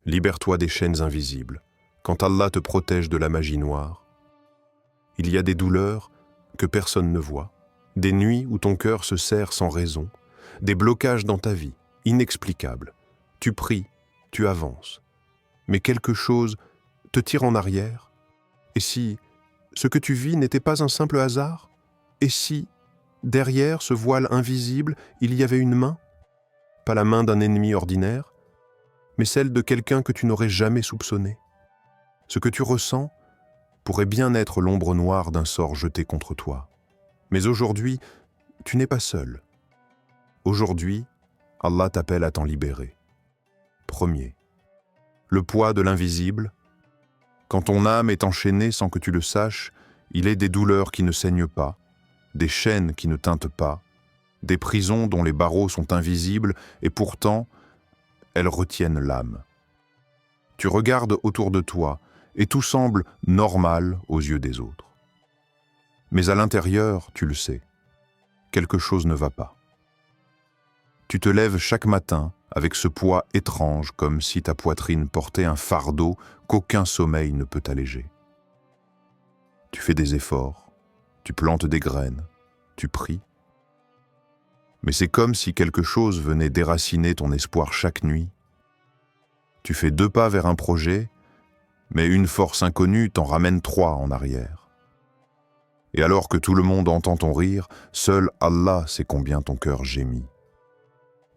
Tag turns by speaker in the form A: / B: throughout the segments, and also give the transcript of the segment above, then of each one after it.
A: Libère-toi des chaînes invisibles, quand Allah te protège de la magie noire. Il y a des douleurs que personne ne voit, des nuits où ton cœur se serre sans raison, des blocages dans ta vie, inexplicables. Tu pries, tu avances, mais quelque chose te tire en arrière. Et si ce que tu vis n'était pas un simple hasard? Et si, derrière ce voile invisible, il y avait une main? Pas la main d'un ennemi ordinaire, mais celle de quelqu'un que tu n'aurais jamais soupçonné. Ce que tu ressens pourrait bien être l'ombre noire d'un sort jeté contre toi. Mais aujourd'hui, tu n'es pas seul. Aujourd'hui, Allah t'appelle à t'en libérer. Premier, le poids de l'invisible. Quand ton âme est enchaînée sans que tu le saches, il est des douleurs qui ne saignent pas, des chaînes qui ne teintent pas, des prisons dont les barreaux sont invisibles et pourtant, elles retiennent l'âme. Tu regardes autour de toi et tout semble normal aux yeux des autres. Mais à l'intérieur, tu le sais, quelque chose ne va pas. Tu te lèves chaque matin avec ce poids étrange comme si ta poitrine portait un fardeau qu'aucun sommeil ne peut alléger. Tu fais des efforts, tu plantes des graines, tu pries. Mais c'est comme si quelque chose venait déraciner ton espoir chaque nuit. Tu fais 2 pas vers un projet, mais une force inconnue t'en ramène 3 en arrière. Et alors que tout le monde entend ton rire, seul Allah sait combien ton cœur gémit.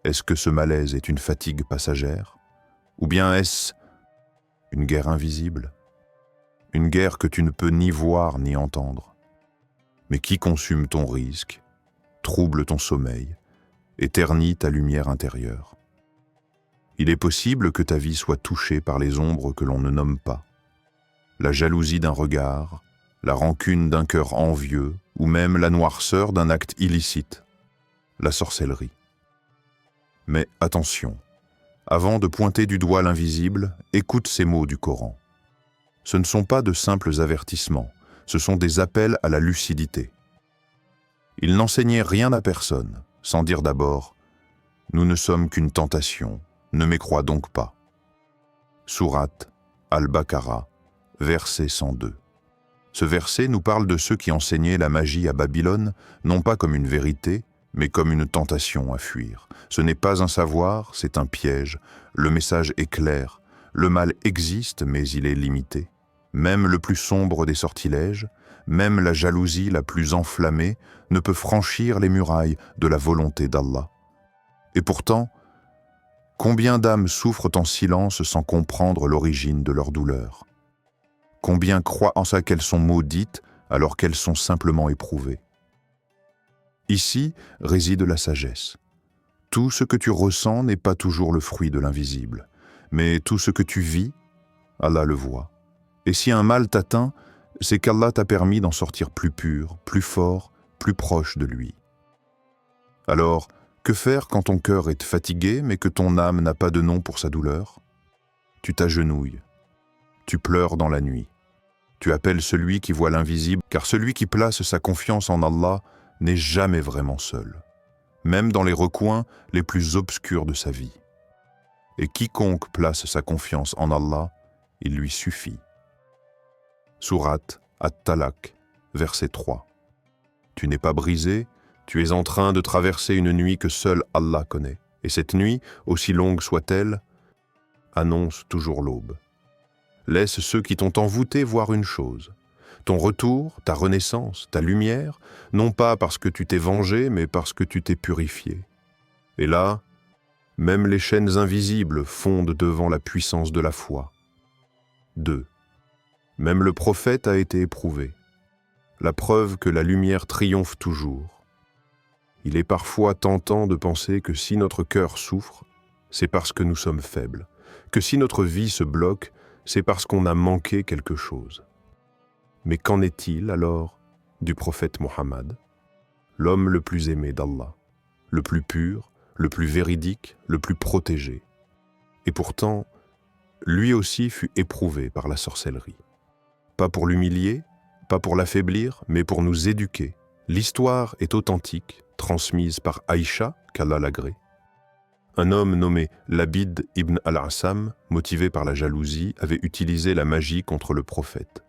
A: Est-ce que ce malaise est une fatigue passagère? Ou bien est-ce une guerre invisible? Une guerre que tu ne peux ni voir ni entendre, mais qui consume ton risque, trouble ton sommeil, éternit ta lumière intérieure. Il est possible que ta vie soit touchée par les ombres que l'on ne nomme pas. La jalousie d'un regard, la rancune d'un cœur envieux, ou même la noirceur d'un acte illicite, la sorcellerie. Mais attention, avant de pointer du doigt l'invisible, écoute ces mots du Coran. Ce ne sont pas de simples avertissements, ce sont des appels à la lucidité. Il n'enseignait rien à personne, sans dire d'abord « Nous ne sommes qu'une tentation, ne mécrois donc pas ». Sourate Al-Baqarah, verset 102. Ce verset nous parle de ceux qui enseignaient la magie à Babylone, non pas comme une vérité, mais comme une tentation à fuir. Ce n'est pas un savoir, c'est un piège. Le message est clair. Le mal existe, mais il est limité. Même le plus sombre des sortilèges, même la jalousie la plus enflammée, ne peut franchir les murailles de la volonté d'Allah. Et pourtant, combien d'âmes souffrent en silence sans comprendre l'origine de leur douleur? Combien croient en ça qu'elles sont maudites alors qu'elles sont simplement éprouvées? Ici réside la sagesse. Tout ce que tu ressens n'est pas toujours le fruit de l'invisible, mais tout ce que tu vis, Allah le voit. Et si un mal t'atteint, c'est qu'Allah t'a permis d'en sortir plus pur, plus fort, plus proche de lui. Alors, que faire quand ton cœur est fatigué mais que ton âme n'a pas de nom pour sa douleur? Tu t'agenouilles, tu pleures dans la nuit. Tu appelles celui qui voit l'invisible, car celui qui place sa confiance en Allah n'est jamais vraiment seul, même dans les recoins les plus obscurs de sa vie. Et quiconque place sa confiance en Allah, il lui suffit. Sourate At-Talaq, verset 3. Tu n'es pas brisé, tu es en train de traverser une nuit que seul Allah connaît. Et cette nuit, aussi longue soit-elle, annonce toujours l'aube. Laisse ceux qui t'ont envoûté voir une chose. Ton retour, ta renaissance, ta lumière, non pas parce que tu t'es vengé, mais parce que tu t'es purifié. Et là, même les chaînes invisibles fondent devant la puissance de la foi. 2. Même le prophète a été éprouvé. La preuve que la lumière triomphe toujours. Il est parfois tentant de penser que si notre cœur souffre, c'est parce que nous sommes faibles, que si notre vie se bloque, c'est parce qu'on a manqué quelque chose. Mais qu'en est-il alors du prophète Mohammed, l'homme le plus aimé d'Allah, le plus pur, le plus véridique, le plus protégé? Et pourtant, lui aussi fut éprouvé par la sorcellerie. Pas pour l'humilier, pas pour l'affaiblir, mais pour nous éduquer. L'histoire est authentique, transmise par Aïcha, qu'Allah l'agrée. Un homme nommé Labid ibn al-Assam, motivé par la jalousie, avait utilisé la magie contre le prophète.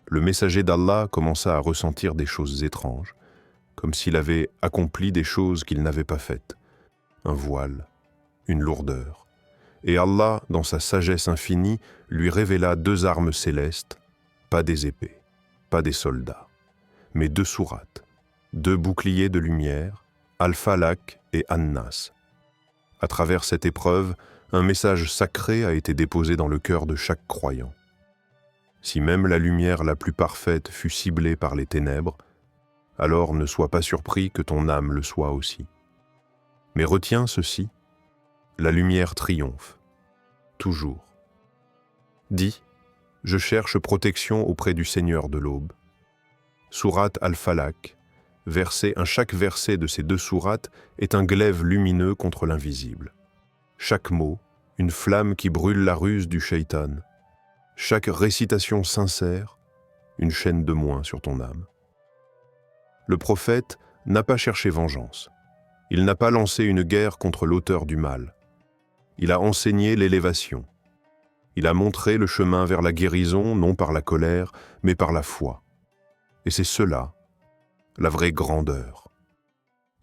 A: Le messager d'Allah commença à ressentir des choses étranges, comme s'il avait accompli des choses qu'il n'avait pas faites. Un voile, une lourdeur. Et Allah, dans sa sagesse infinie, lui révéla 2 armes célestes, pas des épées, pas des soldats, mais 2 sourates, 2 boucliers de lumière, Al-Falaq et An-Nas. À travers cette épreuve, un message sacré a été déposé dans le cœur de chaque croyant. Si même la lumière la plus parfaite fut ciblée par les ténèbres, alors ne sois pas surpris que ton âme le soit aussi. Mais retiens ceci, la lumière triomphe, toujours. Dis, je cherche protection auprès du Seigneur de l'aube. Sourate Al-Falaq, chaque verset de ces 2 sourates est un glaive lumineux contre l'invisible. Chaque mot, une flamme qui brûle la ruse du shaitan. Chaque récitation sincère, une chaîne de moins sur ton âme. Le prophète n'a pas cherché vengeance. Il n'a pas lancé une guerre contre l'auteur du mal. Il a enseigné l'élévation. Il a montré le chemin vers la guérison, non par la colère, mais par la foi. Et c'est cela, la vraie grandeur.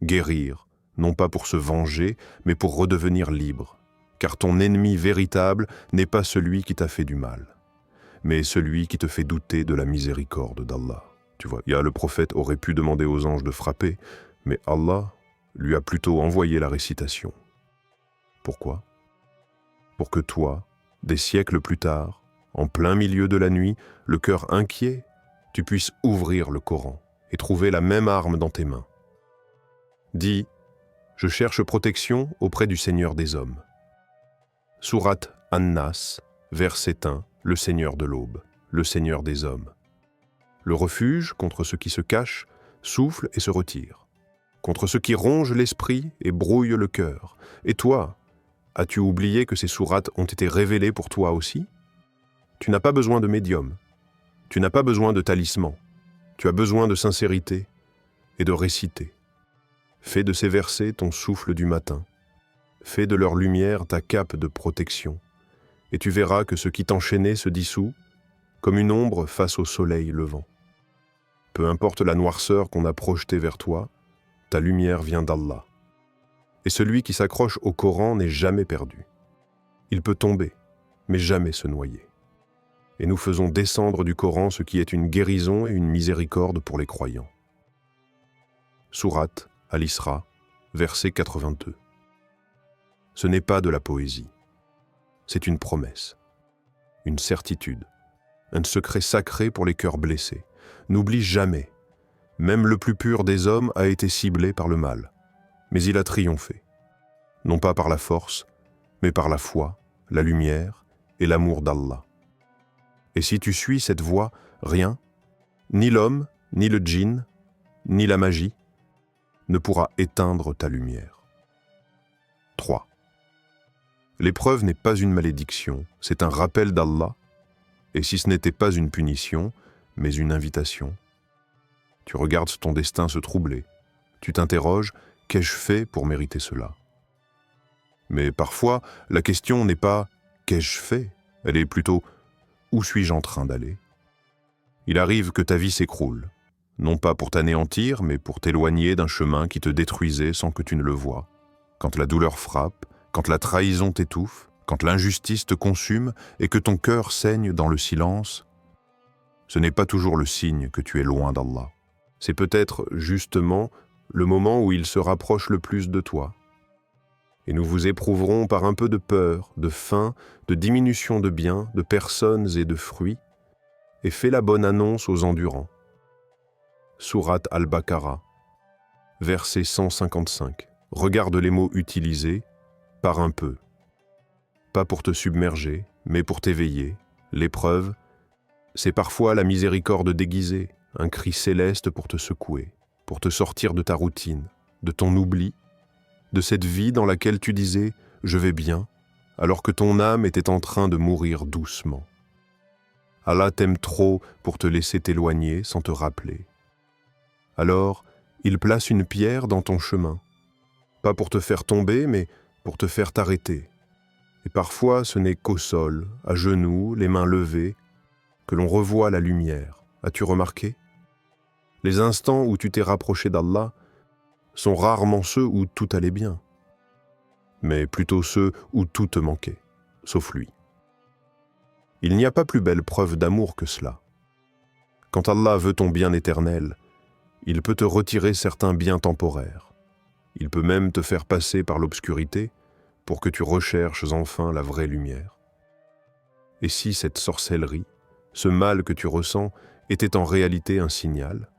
A: Guérir, non pas pour se venger, mais pour redevenir libre. Car ton ennemi véritable n'est pas celui qui t'a fait du mal, mais celui qui te fait douter de la miséricorde d'Allah. Tu vois, le prophète aurait pu demander aux anges de frapper, mais Allah lui a plutôt envoyé la récitation. Pourquoi? Pour que toi, des siècles plus tard, en plein milieu de la nuit, le cœur inquiet, tu puisses ouvrir le Coran et trouver la même arme dans tes mains. Dis, je cherche protection auprès du Seigneur des hommes. Sourate An-Nas, verset 1, le Seigneur de l'aube, le Seigneur des hommes. Le refuge contre ce qui se cache, souffle et se retire, contre ce qui ronge l'esprit et brouille le cœur. Et toi, as-tu oublié que ces sourates ont été révélées pour toi aussi? Tu n'as pas besoin de médium, tu n'as pas besoin de talisman, tu as besoin de sincérité et de réciter. Fais de ces versets ton souffle du matin, fais de leur lumière ta cape de protection, et tu verras que ce qui t'enchaînait se dissout, comme une ombre face au soleil levant. Peu importe la noirceur qu'on a projetée vers toi, ta lumière vient d'Allah. Et celui qui s'accroche au Coran n'est jamais perdu. Il peut tomber, mais jamais se noyer. Et nous faisons descendre du Coran ce qui est une guérison et une miséricorde pour les croyants. Sourate Al-Isra, verset 82. Ce n'est pas de la poésie. C'est une promesse, une certitude, un secret sacré pour les cœurs blessés. N'oublie jamais, même le plus pur des hommes a été ciblé par le mal, mais il a triomphé, non pas par la force, mais par la foi, la lumière et l'amour d'Allah. Et si tu suis cette voie, rien, ni l'homme, ni le djinn, ni la magie, ne pourra éteindre ta lumière. 3. L'épreuve n'est pas une malédiction, c'est un rappel d'Allah, et si ce n'était pas une punition, mais une invitation. Tu regardes ton destin se troubler, tu t'interroges, qu'ai-je fait pour mériter cela? Mais parfois, la question n'est pas « qu'ai-je fait ?» elle est plutôt « où suis-je en train d'aller ?» Il arrive que ta vie s'écroule, non pas pour t'anéantir, mais pour t'éloigner d'un chemin qui te détruisait sans que tu ne le vois. Quand la douleur frappe, quand la trahison t'étouffe, quand l'injustice te consume et que ton cœur saigne dans le silence, ce n'est pas toujours le signe que tu es loin d'Allah. C'est peut-être justement le moment où il se rapproche le plus de toi. Et nous vous éprouverons par un peu de peur, de faim, de diminution de biens, de personnes et de fruits, et fais la bonne annonce aux endurants. Sourate Al-Baqarah, verset 155. Regarde les mots utilisés, par un peu. Pas pour te submerger, mais pour t'éveiller. L'épreuve, c'est parfois la miséricorde déguisée, un cri céleste pour te secouer, pour te sortir de ta routine, de ton oubli, de cette vie dans laquelle tu disais « je vais bien », alors que ton âme était en train de mourir doucement. Allah t'aime trop pour te laisser t'éloigner sans te rappeler. Alors, il place une pierre dans ton chemin, pas pour te faire tomber, mais pour te faire t'arrêter. Et parfois, ce n'est qu'au sol, à genoux, les mains levées, que l'on revoit la lumière. As-tu remarqué? Les instants où tu t'es rapproché d'Allah sont rarement ceux où tout allait bien, mais plutôt ceux où tout te manquait, sauf lui. Il n'y a pas plus belle preuve d'amour que cela. Quand Allah veut ton bien éternel, il peut te retirer certains biens temporaires. Il peut même te faire passer par l'obscurité pour que tu recherches enfin la vraie lumière. Et si cette sorcellerie, ce mal que tu ressens, était en réalité un signal,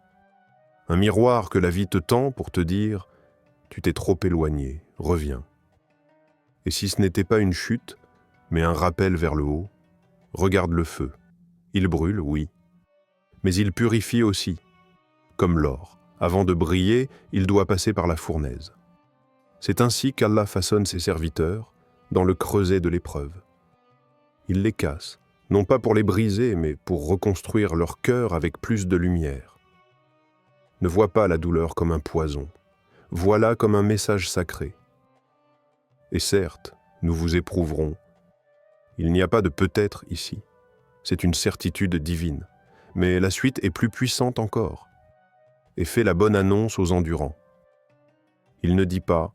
A: un miroir que la vie te tend pour te dire « tu t'es trop éloigné, reviens ». Et si ce n'était pas une chute, mais un rappel vers le haut, regarde le feu. Il brûle, oui, mais il purifie aussi. Comme l'or, avant de briller, il doit passer par la fournaise. C'est ainsi qu'Allah façonne ses serviteurs dans le creuset de l'épreuve. Il les casse, non pas pour les briser, mais pour reconstruire leur cœur avec plus de lumière. Ne vois pas la douleur comme un poison, vois-la comme un message sacré. Et certes, nous vous éprouverons. Il n'y a pas de peut-être ici. C'est une certitude divine. Mais la suite est plus puissante encore. Et fait la bonne annonce aux endurants. Il ne dit pas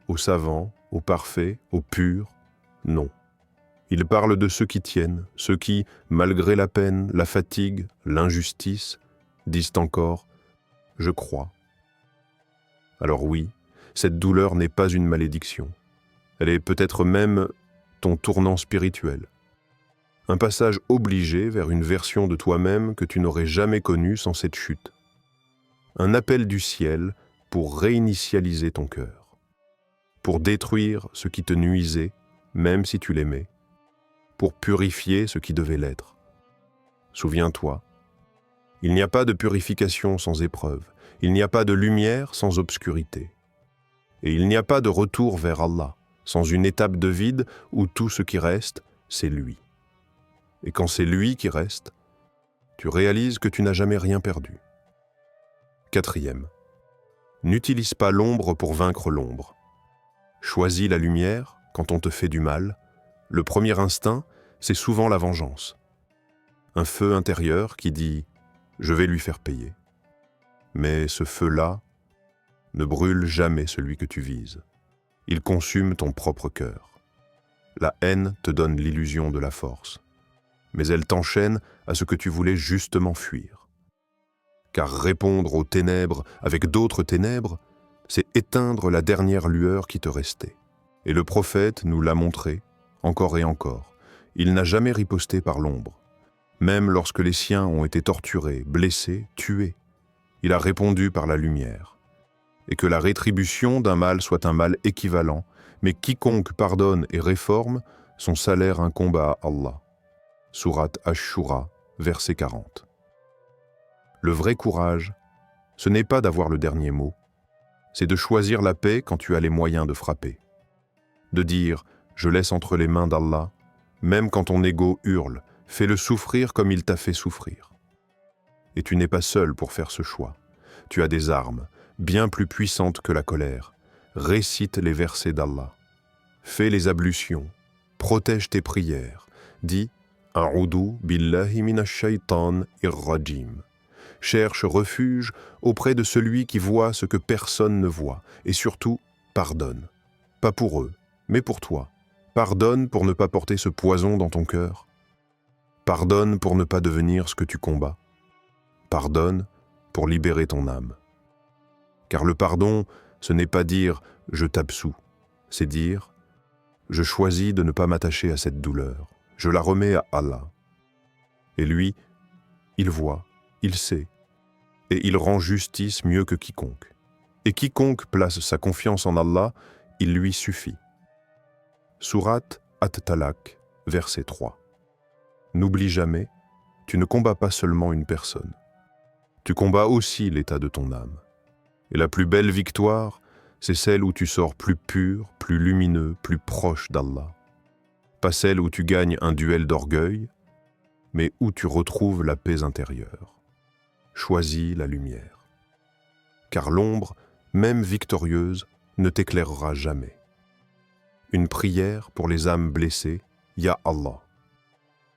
A: aux savants, aux parfaits, aux purs, non. Il parle de ceux qui tiennent, ceux qui, malgré la peine, la fatigue, l'injustice, disent encore « je crois ». Alors oui, cette douleur n'est pas une malédiction. Elle est peut-être même ton tournant spirituel. Un passage obligé vers une version de toi-même que tu n'aurais jamais connue sans cette chute. Un appel du ciel pour réinitialiser ton cœur. Pour détruire ce qui te nuisait, même si tu l'aimais. Pour purifier ce qui devait l'être. Souviens-toi, il n'y a pas de purification sans épreuve. Il n'y a pas de lumière sans obscurité. Et il n'y a pas de retour vers Allah sans une étape de vide où tout ce qui reste, c'est lui. Et quand c'est lui qui reste, tu réalises que tu n'as jamais rien perdu. 4e. N'utilise pas l'ombre pour vaincre l'ombre. Choisis la lumière quand on te fait du mal. Le premier instinct, c'est souvent la vengeance. Un feu intérieur qui dit « je vais lui faire payer ». Mais ce feu-là ne brûle jamais celui que tu vises. Il consume ton propre cœur. La haine te donne l'illusion de la force, mais elle t'enchaîne à ce que tu voulais justement fuir. Car répondre aux ténèbres avec d'autres ténèbres, c'est éteindre la dernière lueur qui te restait. Et le prophète nous l'a montré, encore et encore. Il n'a jamais riposté par l'ombre. Même lorsque les siens ont été torturés, blessés, tués, il a répondu par la lumière. Et que la rétribution d'un mal soit un mal équivalent, mais quiconque pardonne et réforme, son salaire incombe à Allah. Sourate Ash-Shura, verset 40. Le vrai courage, ce n'est pas d'avoir le dernier mot, c'est de choisir la paix quand tu as les moyens de frapper. De dire « je laisse entre les mains d'Allah », même quand ton ego hurle, fais-le souffrir comme il t'a fait souffrir. Et tu n'es pas seul pour faire ce choix. Tu as des armes, bien plus puissantes que la colère. Récite les versets d'Allah. Fais les ablutions, protège tes prières. Dis « A'udhu billahi minash shaitan ir-rajim ». Cherche refuge auprès de celui qui voit ce que personne ne voit. Et surtout, pardonne. Pas pour eux, mais pour toi. Pardonne pour ne pas porter ce poison dans ton cœur. Pardonne pour ne pas devenir ce que tu combats. Pardonne pour libérer ton âme. Car le pardon, ce n'est pas dire « je t'absous », c'est dire « je choisis de ne pas m'attacher à cette douleur, je la remets à Allah ». Et lui, il voit, il sait, et il rend justice mieux que quiconque. Et quiconque place sa confiance en Allah, il lui suffit. Sourate At-Talaq, verset 3. N'oublie jamais, tu ne combats pas seulement une personne. Tu combats aussi l'état de ton âme. Et la plus belle victoire, c'est celle où tu sors plus pur, plus lumineux, plus proche d'Allah. Pas celle où tu gagnes un duel d'orgueil, mais où tu retrouves la paix intérieure. Choisis la lumière. Car l'ombre, même victorieuse, ne t'éclairera jamais. Une prière pour les âmes blessées, Ya Allah.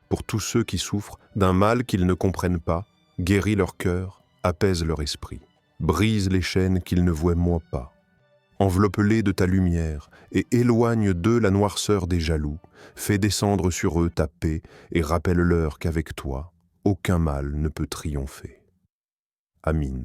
A: Pour tous ceux qui souffrent d'un mal qu'ils ne comprennent pas, guéris leur cœur, apaise leur esprit. Brise les chaînes qu'ils ne voient pas. Enveloppe-les de ta lumière et éloigne d'eux la noirceur des jaloux. Fais descendre sur eux ta paix et rappelle-leur qu'avec toi, aucun mal ne peut triompher. Amin.